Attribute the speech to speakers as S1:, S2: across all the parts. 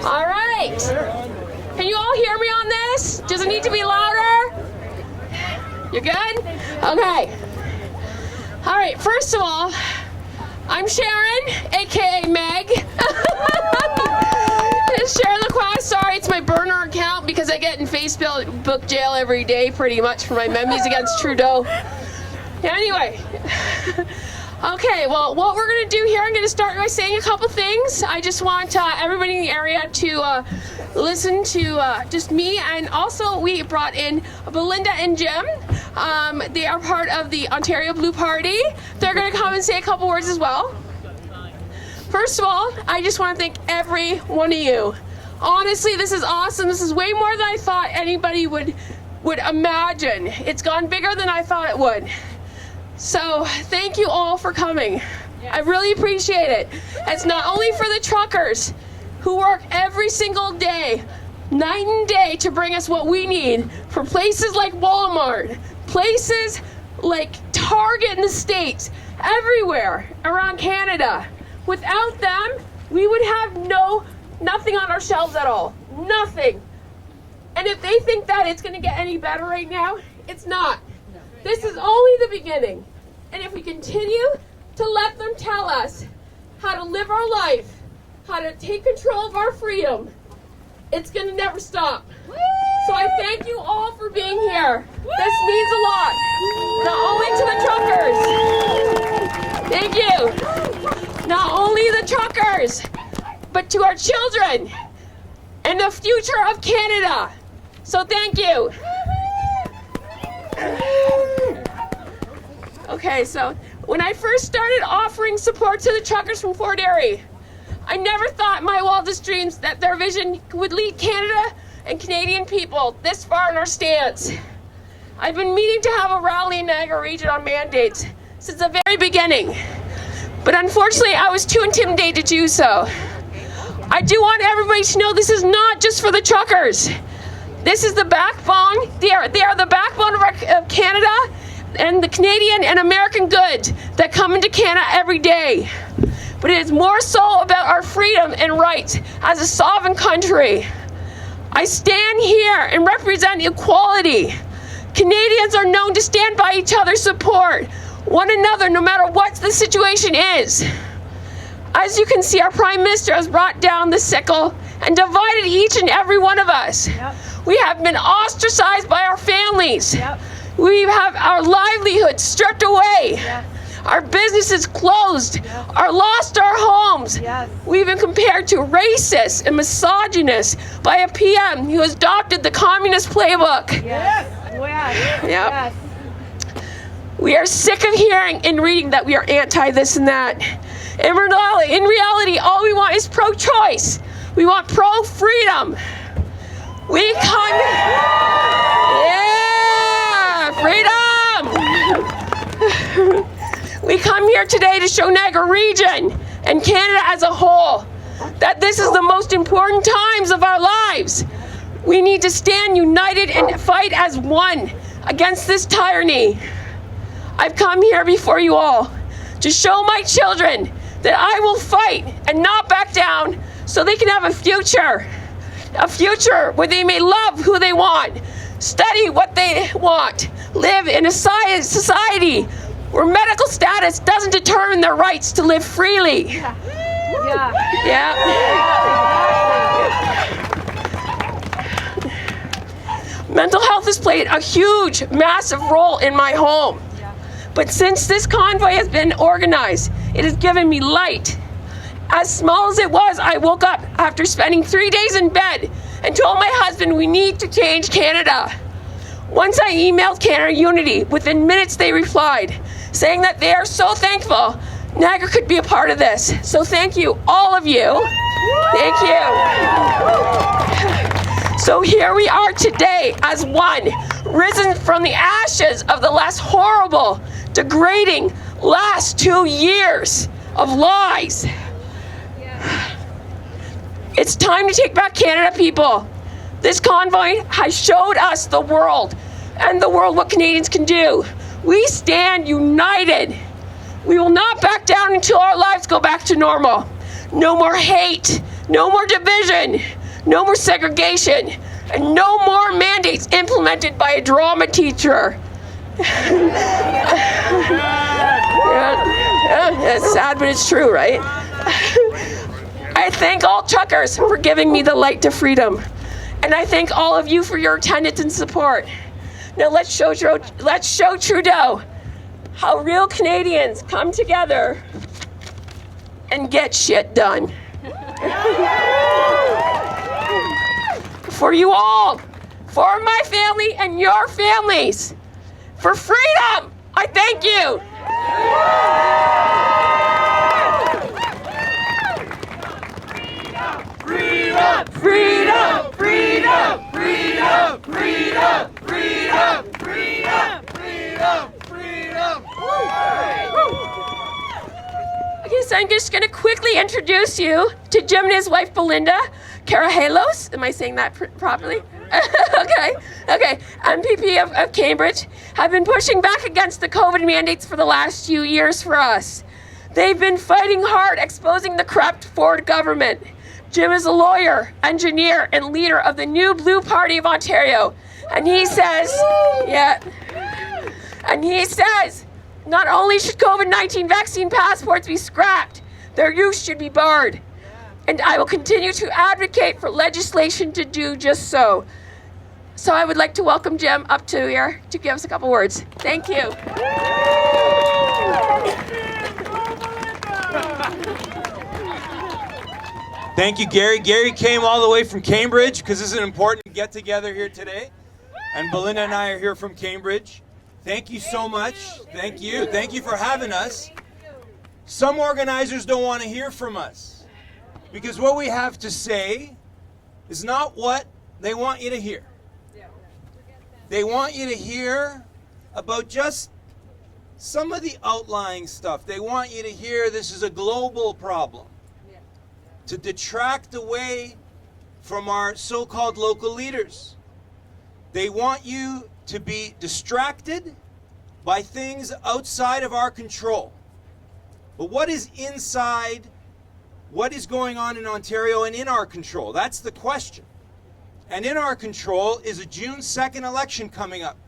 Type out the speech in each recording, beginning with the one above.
S1: All right. Can you all hear me on this? Does it need to be louder? You good? Okay. All right, first of all, I'm Sharon, aka Meg. Sharon LaCroix. Sorry, it's my burner account because I get in Facebook jail every day pretty much for my memes against Trudeau. Anyway. Okay, well, what we're going to do here, I'm going to start by saying a couple things. I just want everybody in the area to listen to just me, and also we brought in Belinda and Jim. They are part of the Ontario Blue Party. They're going to come and say a couple words as well. First of all, I just want to thank every one of you. Honestly, this is awesome. This is way more than I thought anybody would imagine. It's gone bigger than I thought it would. So thank you all for coming. Yes. I really appreciate it. It's not only for the truckers who work every single day, night and day, to bring us what we need for places like Walmart, places like Target in the States, everywhere around Canada. Without them, we would have nothing on our shelves at all. Nothing. And if they think that it's going to get any better right now, it's not. This is only the beginning. And if we continue to let them tell us how to live our life, how to take control of our freedom, it's going to never stop. So I thank you all for being here. This means a lot. Not only to the truckers. Thank you. Not only the truckers, but to our children and the future of Canada. So thank you. Okay, so when I first started offering support to the truckers from Fort Erie, I never thought in my wildest dreams that their vision would lead Canada and Canadian people this far in our stance. I've been meaning to have a rally in Niagara region on mandates since the very beginning, but unfortunately I was too intimidated to do so. I do want everybody to know this is not just for the truckers. This is the backbone. They are the backbone of Canada and the Canadian and American goods that come into Canada every day. But it is more so about our freedom and rights as a sovereign country. I stand here and represent equality. Canadians are known to stand by each other, support one another no matter what the situation is. As you can see, our Prime Minister has brought down the sickle and divided each and every one of us. Yep. We have been ostracized by our families. Yep. We have our livelihood stripped away. Yes. Our businesses closed. Yes. Lost our homes. Yes. We've been compared to racist and misogynist by a PM who has adopted the communist playbook. Yes. Yes. Yep. Yes. We are sick of hearing and reading that we are anti this and that. In reality, all we want is pro-choice. We want pro-freedom. We come... Yeah! Freedom! We come here today to show Niagara region and Canada as a whole that this is the most important times of our lives. We need to stand united and fight as one against this tyranny. I've come here before you all to show my children that I will fight and not back down so they can have a future where they may love who they want, study what they want, live in a society where medical status doesn't determine their rights to live freely. Yeah. Yeah. Mental health has played a huge, massive role in my home. But since this convoy has been organized, it has given me light. As small as it was, I woke up after spending 3 days in bed and told my husband we need to change Canada. Once I emailed Canada Unity, within minutes they replied, saying that they are so thankful Niagara could be a part of this. So thank you, all of you. Thank you. So here we are today as one, risen from the ashes of the less horrible, degrading last 2 years of lies. It's time to take back Canada, people. This convoy has showed us the world and the world what Canadians can do. We stand united. We will not back down until our lives go back to normal. No more hate, no more division, no more segregation, and no more mandates implemented by a drama teacher. Yeah, it's sad, but it's true, right? I thank all truckers for giving me the light to freedom. And I thank all of you for your attendance and support. Now let's show Trudeau how real Canadians come together and get shit done. For you all, for my family and your families, for freedom, I thank you. Freedom, freedom, freedom, freedom, freedom, freedom, freedom, freedom, freedom. Okay, so I'm just going to quickly introduce you to Jim and his wife Belinda Karahalios. Am I saying that properly? Okay. MPP of Cambridge have been pushing back against the COVID mandates for the last few years for us. They've been fighting hard, exposing the corrupt Ford government. Jim is a lawyer, engineer, and leader of the New Blue Party of Ontario. And he says, not only should COVID-19 vaccine passports be scrapped, their use should be barred. And I will continue to advocate for legislation to do just so. So I would like to welcome Jim up to here to give us a couple words. Thank you.
S2: Thank you, Gary. Gary came all the way from Cambridge because this is an important get-together here today. And Belinda and I are here from Cambridge. Thank you so much. Thank you. Thank you for having us. Some organizers don't want to hear from us because what we have to say is not what they want you to hear. They want you to hear about just some of the outlying stuff. They want you to hear this is a global problem. To detract away from our so-called local leaders. They want you to be distracted by things outside of our control. But what is inside, what is going on in Ontario and in our control? That's the question. And in our control is a June 2nd election coming up.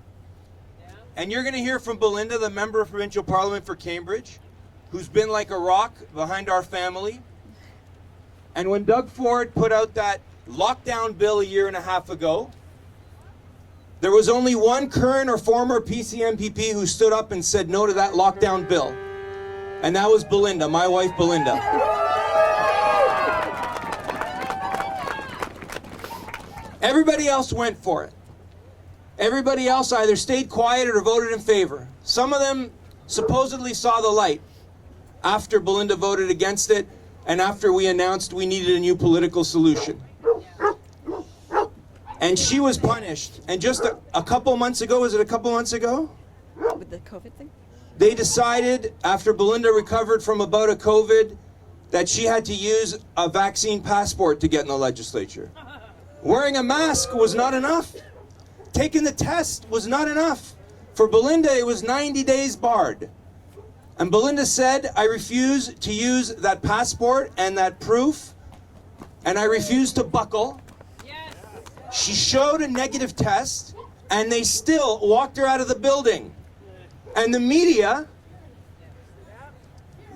S2: And you're going to hear from Belinda, the member of Provincial Parliament for Cambridge, who's been like a rock behind our family. And when Doug Ford put out that lockdown bill a year and a half ago, there was only one current or former PC MPP who stood up and said no to that lockdown bill. And that was Belinda, my wife Belinda. Everybody else went for it. Everybody else either stayed quiet or voted in favor. Some of them supposedly saw the light after Belinda voted against it and after we announced we needed a new political solution. And she was punished. And just a couple months ago, was it a couple months ago?
S3: With the COVID thing?
S2: They decided, after Belinda recovered from a bout of COVID, that she had to use a vaccine passport to get in the legislature. Wearing a mask was not enough. Taking the test was not enough. For Belinda, it was 90 days barred. And Belinda said, I refuse to use that passport and that proof, and I refuse to buckle. Yes. She showed a negative test, and they still walked her out of the building. And the media,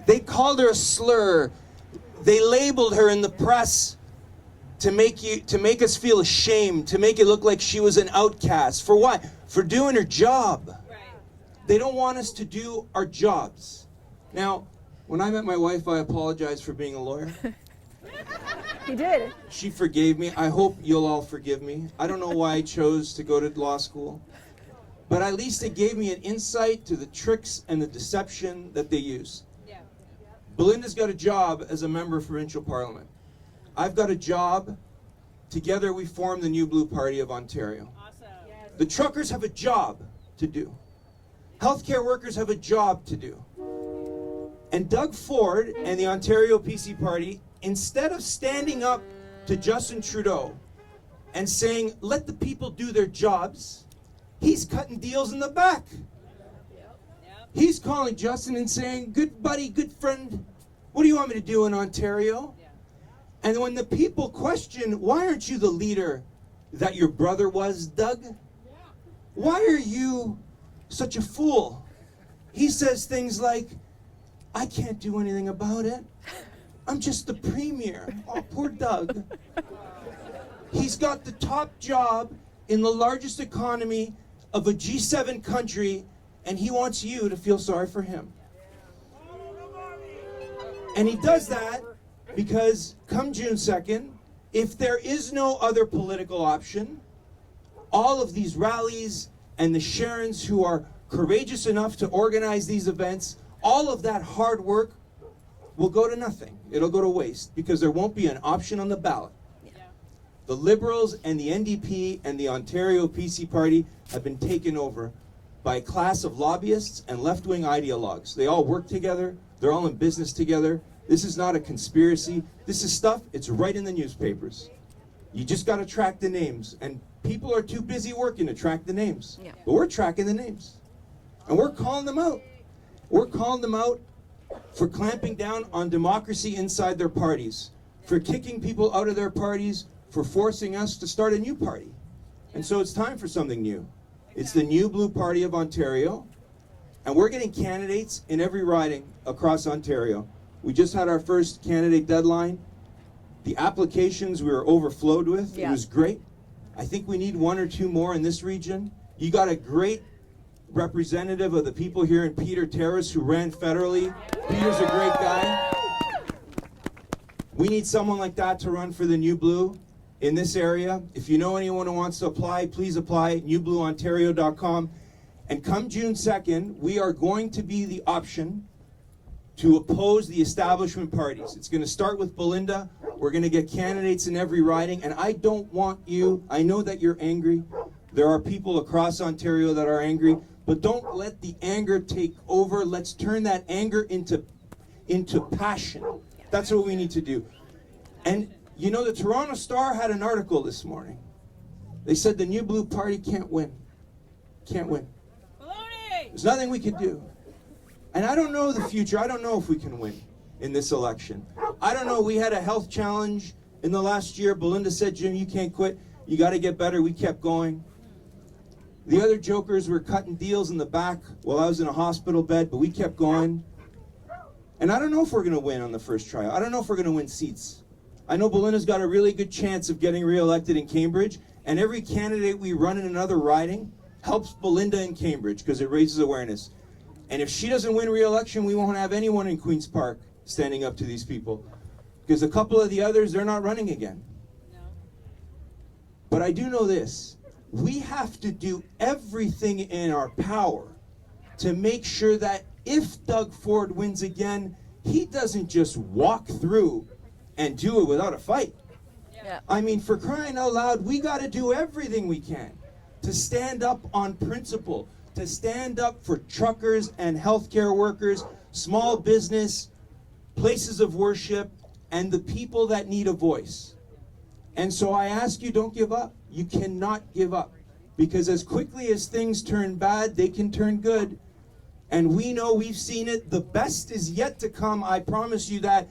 S2: they called her a slur. They labeled her in the press to make us feel ashamed, to make it look like she was an outcast. For what? For doing her job. Right. They don't want us to do our jobs. Now, when I met my wife, I apologized for being a lawyer.
S3: He did.
S2: She forgave me. I hope you'll all forgive me. I don't know why I chose to go to law school, but at least it gave me an insight to the tricks and the deception that they use. Yeah. Belinda's got a job as a member of Provincial Parliament. I've got a job. Together we form the New Blue Party of Ontario. Awesome. Yes. The truckers have a job to do. Healthcare workers have a job to do. And Doug Ford and the Ontario PC Party, instead of standing up to Justin Trudeau and saying, let the people do their jobs, he's cutting deals in the back. He's calling Justin and saying, good buddy, good friend, What do you want me to do in Ontario? And when the people question, why aren't you the leader that your brother was, Doug? Why are you such a fool? He says things like, I can't do anything about it. I'm just the premier. Oh, poor Doug. He's got the top job in the largest economy of a G7 country, and he wants you to feel sorry for him. And he does that because come June 2nd, if there is no other political option, all of these rallies and the Sharons who are courageous enough to organize these events, all of that hard work will go to nothing. It'll go to waste because there won't be an option on the ballot. The Liberals and the NDP and the Ontario PC Party have been taken over by a class of lobbyists and left-wing ideologues. They all work together. They're all in business together. This is not a conspiracy. This is stuff, it's right in the newspapers. You just got to track the names. And people are too busy working to track the names.
S3: Yeah.
S2: But we're tracking the names. And we're calling them out. We're calling them out for clamping down on democracy inside their parties, for kicking people out of their parties, for forcing us to start a new party. And so it's time for something new. It's the New Blue Party of Ontario, and we're getting candidates in every riding across Ontario. We just had our first candidate deadline. The applications we were overflowed with.
S3: Yeah.
S2: It was great. I think we need one or two more in this region. You got a great representative of the people here in Peter Terrace who ran federally. Peter's a great guy. We need someone like that to run for the New Blue in this area. If you know anyone who wants to apply, please apply at newblueontario.com. And come June 2nd, we are going to be the option to oppose the establishment parties. It's going to start with Belinda. We're going to get candidates in every riding. And I don't want you, I know that you're angry. There are people across Ontario that are angry. But don't let the anger take over. Let's turn that anger into passion. That's what we need to do. And you know, the Toronto Star had an article this morning. They said the New Blue Party can't win. Can't win. There's nothing we can do. And I don't know the future. I don't know if we can win in this election. I don't know. We had a health challenge in the last year. Belinda said, Jim, you can't quit. You got to get better. We kept going. The other jokers were cutting deals in the back while I was in a hospital bed, but we kept going. And I don't know if we're going to win on the first trial. I don't know if we're going to win seats. I know Belinda's got a really good chance of getting reelected in Cambridge, and every candidate we run in another riding helps Belinda in Cambridge because it raises awareness. And if she doesn't win re-election, we won't have anyone in Queen's Park standing up to these people. Because a couple of the others, they're not running again. No. But I do know this. We have to do everything in our power to make sure that if Doug Ford wins again, he doesn't just walk through and do it without a fight.
S3: Yeah.
S2: I mean, for crying out loud, we got to do everything we can to stand up on principle, to stand up for truckers and healthcare workers, small business, places of worship, and the people that need a voice. And so I ask you, don't give up. You cannot give up. Because as quickly as things turn bad, they can turn good. And we know, we've seen it. The best is yet to come. I promise you that.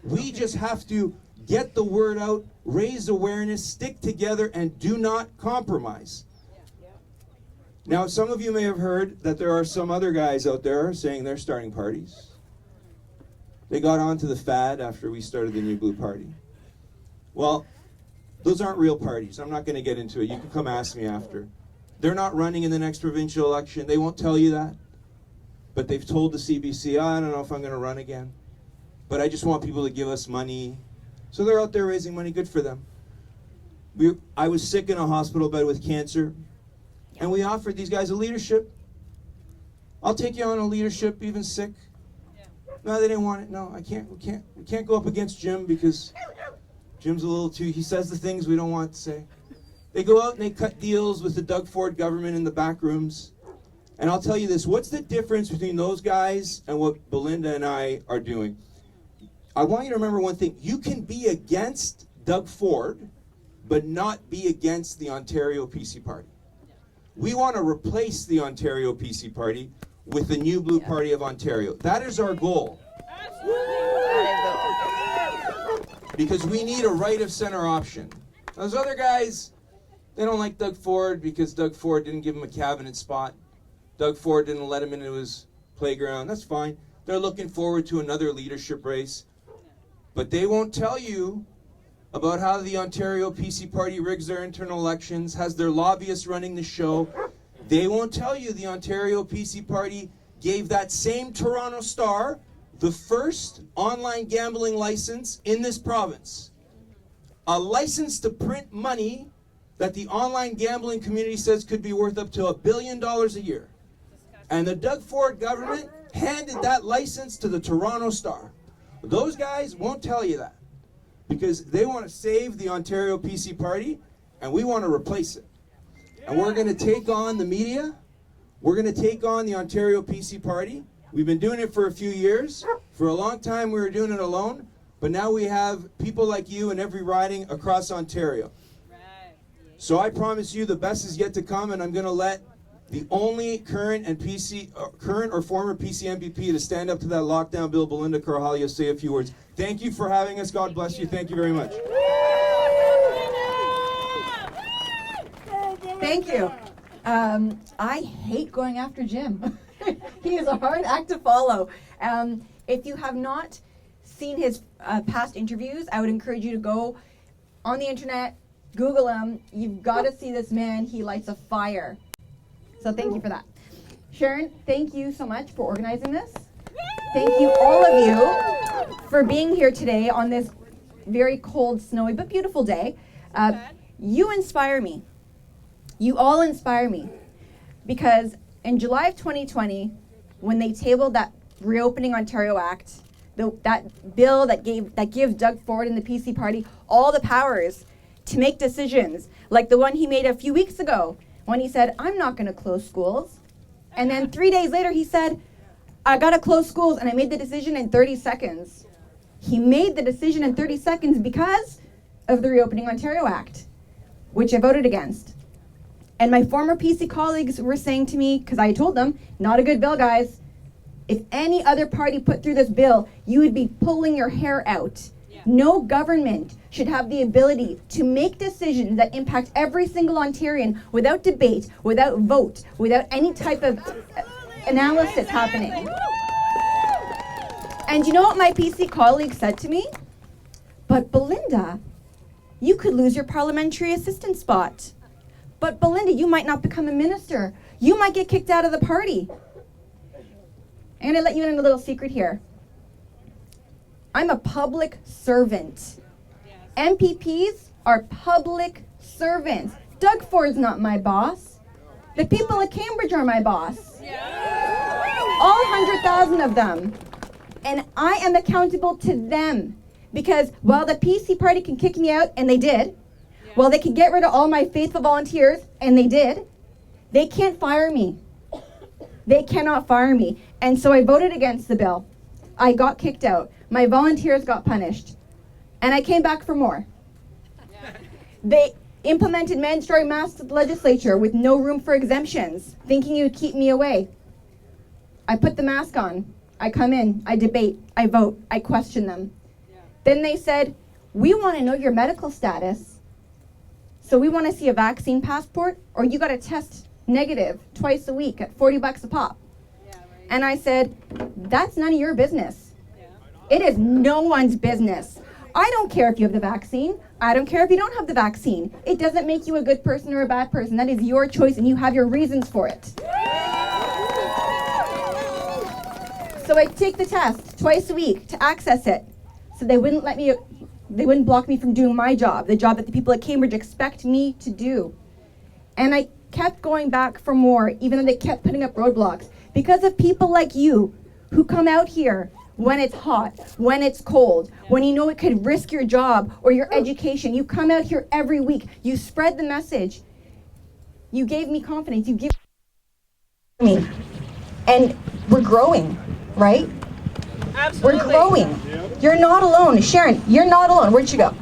S2: We just have to get the word out, raise awareness, stick together, and do not compromise. Now, some of you may have heard that there are some other guys out there saying they're starting parties. They got onto the fad after we started the New Blue Party. Well, those aren't real parties. I'm not going to get into it. You can come ask me after. They're not running in the next provincial election. They won't tell you that. But they've told the CBC, I don't know if I'm going to run again. But I just want people to give us money. So they're out there raising money. Good for them. I was sick in a hospital bed with cancer. And we offered these guys a leadership. I'll take you on a leadership, even sick. No, they didn't want it. No, I can't. We can't go up against Jim because Jim's a little too. He says the things we don't want to say. They go out and they cut deals with the Doug Ford government in the back rooms. And I'll tell you this: what's the difference between those guys and what Belinda and I are doing? I want you to remember one thing: you can be against Doug Ford, but not be against the Ontario PC Party. We want to replace the Ontario PC Party with the New Blue Party of Ontario. That is our goal. because we need a right of center option. Those other guys, they don't like Doug Ford because Doug Ford didn't give him a cabinet spot. Doug Ford didn't let him into his playground. That's fine. They're looking forward to another leadership race. But they won't tell you about how the Ontario PC Party rigs their internal elections, has their lobbyists running the show. They won't tell you the Ontario PC Party gave that same Toronto Star the first online gambling license in this province. A license to print money that the online gambling community says could be worth up to $1 billion a year. And the Doug Ford government handed that license to the Toronto Star. Those guys won't tell you that because they want to save the Ontario PC Party and we want to replace it. And we're going to take on the media. We're going to take on the Ontario PC Party. We've been doing it for a few years. For a long time we were doing it alone, but now we have people like you in every riding across Ontario. So I promise you the best is yet to come, and I'm going to let the only current or former PC MPP to stand up to that lockdown bill, Belinda Karahalios, say a few words. Thank you for having us. God bless you. Thank you very much.
S3: Thank you. I hate going after Jim. He is a hard act to follow. If you have not seen his past interviews, I would encourage you to go on the internet, Google him. You've got to see this man. He lights a fire. So thank you for that. Sharon, thank you so much for organizing this. Thank you, all of you, for being here today on this very cold, snowy, but beautiful day. You inspire me. You all inspire me. Because in July of 2020, when they tabled that Reopening Ontario Act, that bill that gives Doug Ford and the PC Party all the powers to make decisions, like the one he made a few weeks ago, when he said, I'm not going to close schools. And then 3 days later, he said, I got to close schools, and I made the decision in 30 seconds. He made the decision in 30 seconds because of the Reopening Ontario Act, which I voted against. And my former PC colleagues were saying to me, because I told them, not a good bill, guys. If any other party put through this bill, you would be pulling your hair out. Yeah. No government should have the ability to make decisions that impact every single Ontarian without debate, without vote, without any type of analysis happening. And you know what my PC colleague said to me? But Belinda, you could lose your parliamentary assistant spot. But Belinda, you might not become a minister. You might get kicked out of the party. I'm gonna let you in a little secret here. I'm a public servant. Yes. MPPs are public servants. Doug Ford's not my boss. The people at Cambridge are my boss. Yeah. All 100,000 of them. And I am accountable to them. Because while the PC Party can kick me out, and they did, while they can get rid of all my faithful volunteers, and they did, they can't fire me. They cannot fire me. And so I voted against the bill. I got kicked out. My volunteers got punished. And I came back for more. Yeah. They implemented mandatory masks at the legislature with no room for exemptions, thinking it would keep me away. I put the mask on. I come in. I debate. I vote. I question them. Yeah. Then they said, we want to know your medical status. So we want to see a vaccine passport, or you got to test negative twice a week at $40 a pop. Yeah, right. And I said, that's none of your business. Yeah. It is no one's business. I don't care if you have the vaccine. I don't care if you don't have the vaccine. It doesn't make you a good person or a bad person. That is your choice, and you have your reasons for it. So I take the test twice a week to access it. So they wouldn't block me from doing my job, the job that the people at Cambridge expect me to do. And I kept going back for more, even though they kept putting up roadblocks, because of people like you who come out here when it's hot, when it's cold, when you know it could risk your job or your education. You come out here every week. You spread the message. You gave me confidence. You give me. And we're growing, right? Absolutely. We're growing. You're not alone. Sharon, you're not alone. Where'd you go?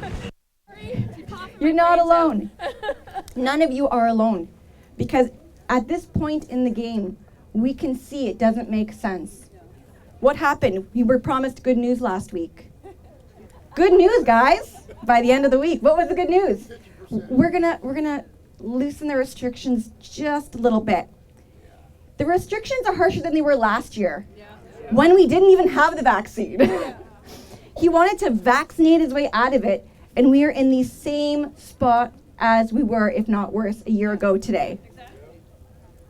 S3: You're not alone. None of you are alone. Because at this point in the game, we can see it doesn't make sense. What happened? We were promised good news last week. Good news, guys. By the end of the week, what was the good news? We're gonna loosen the restrictions just a little bit. The restrictions are harsher than they were last year, when we didn't even have the vaccine. He wanted to vaccinate his way out of it, and we are in the same spot as we were, if not worse, a year ago today.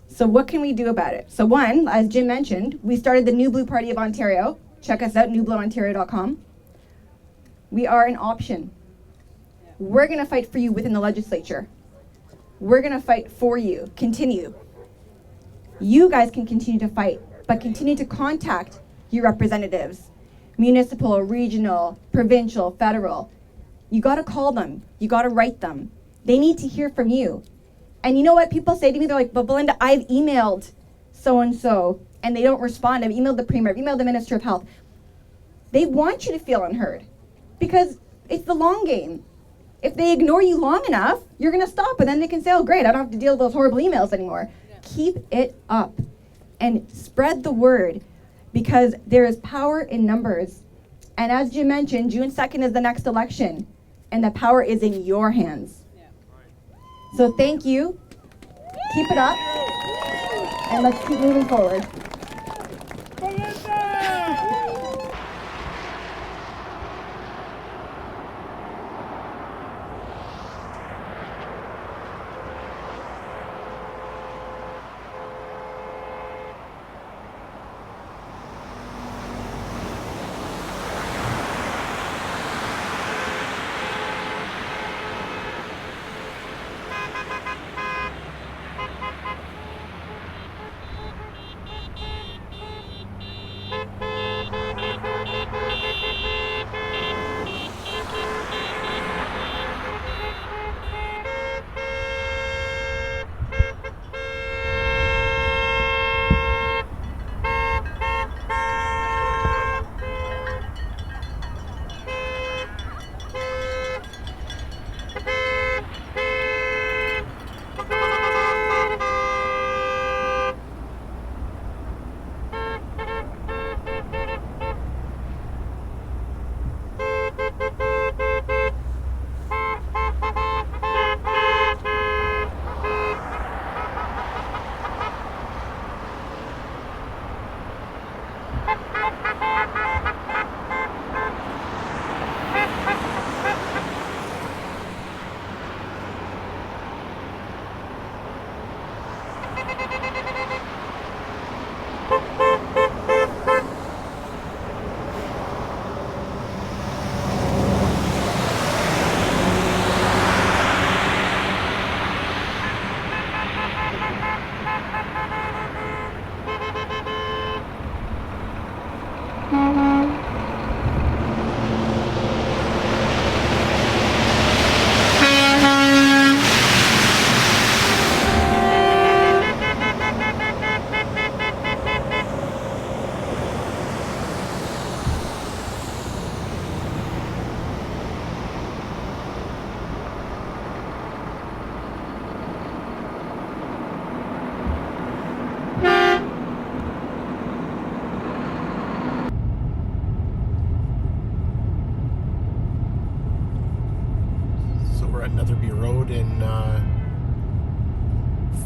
S3: So what can we do about it? So one, as Jim mentioned, we started the New Blue Party of Ontario. Check us out, newblueontario.com. We are an option. We're going to fight for you within the legislature. We're going to fight for you. Continue. You guys can continue to fight, but continue to contact your representatives, municipal, regional, provincial, federal. You got to call them. You got to write them. They need to hear from you. And you know what people say to me? They're like, but Belinda, I've emailed so-and-so, and they don't respond. I've emailed the Premier, I've emailed the Minister of Health. They want you to feel unheard because it's the long game. If they ignore you long enough, you're going to stop, and then they can say, oh, great, I don't have to deal with those horrible emails anymore. Yeah. Keep it up and spread the word because there is power in numbers. And as Jim mentioned, June 2nd is the next election, and the power is in your hands. So thank you. Keep it up. And let's keep moving forward.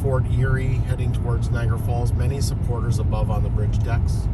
S4: Fort Erie, heading towards Niagara Falls. Many supporters above on the bridge decks.